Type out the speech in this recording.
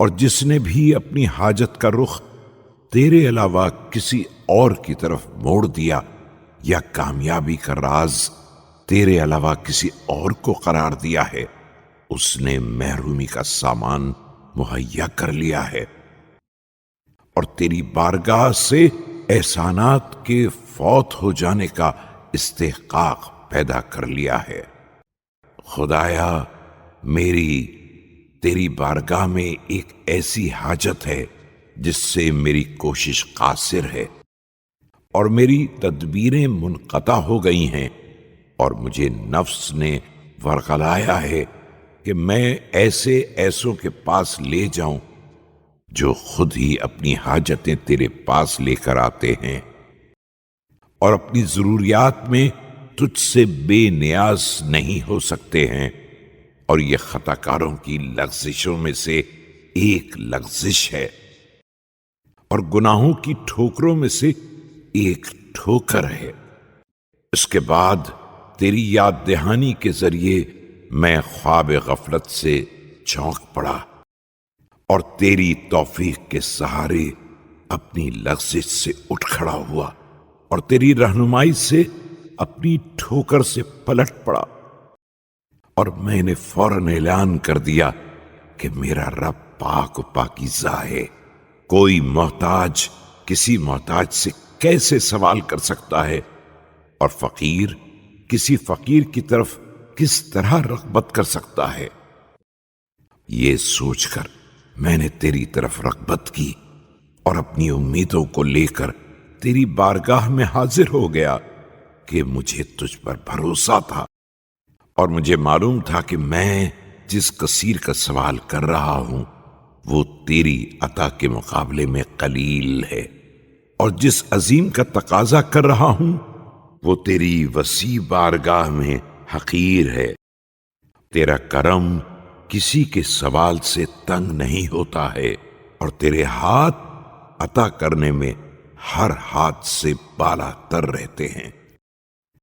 اور جس نے بھی اپنی حاجت کا رخ تیرے علاوہ کسی اور کی طرف موڑ دیا یا کامیابی کا راز تیرے علاوہ کسی اور کو قرار دیا ہے، اس نے محرومی کا سامان مہیا کر لیا ہے اور تیری بارگاہ سے احسانات کے فوت ہو جانے کا استحقاق پیدا کر لیا ہے۔ خدایا، میری تیری بارگاہ میں ایک ایسی حاجت ہے جس سے میری کوشش قاصر ہے اور میری تدبیریں منقطع ہو گئی ہیں، اور مجھے نفس نے ورغلایا ہے کہ میں ایسوں کے پاس لے جاؤں جو خود ہی اپنی حاجتیں تیرے پاس لے کر آتے ہیں اور اپنی ضروریات میں تجھ سے بے نیاز نہیں ہو سکتے ہیں، اور یہ خطا کاروں کی لغزشوں میں سے ایک لغزش ہے اور گناہوں کی ٹھوکروں میں سے ایک ٹھوکر ہے۔ اس کے بعد تیری یاد دہانی کے ذریعے میں خواب غفلت سے چونک پڑا اور تیری توفیق کے سہارے اپنی لغزش سے اٹھ کھڑا ہوا اور تیری رہنمائی سے اپنی ٹھوکر سے پلٹ پڑا، اور میں نے فوراً اعلان کر دیا کہ میرا رب پاک و پاکیزہ ہے، کوئی محتاج کسی محتاج سے کیسے سوال کر سکتا ہے، اور فقیر کسی فقیر کی طرف کس طرح رغبت کر سکتا ہے۔ یہ سوچ کر میں نے تیری طرف رغبت کی اور اپنی امیدوں کو لے کر تیری بارگاہ میں حاضر ہو گیا کہ مجھے تجھ پر بھروسہ تھا، اور مجھے معلوم تھا کہ میں جس کثیر کا سوال کر رہا ہوں وہ تیری عطا کے مقابلے میں قلیل ہے، اور جس عظیم کا تقاضا کر رہا ہوں وہ تیری وسیع بارگاہ میں حقیر ہے۔ تیرا کرم کسی کے سوال سے تنگ نہیں ہوتا ہے، اور تیرے ہاتھ عطا کرنے میں ہر ہاتھ سے بالا تر رہتے ہیں۔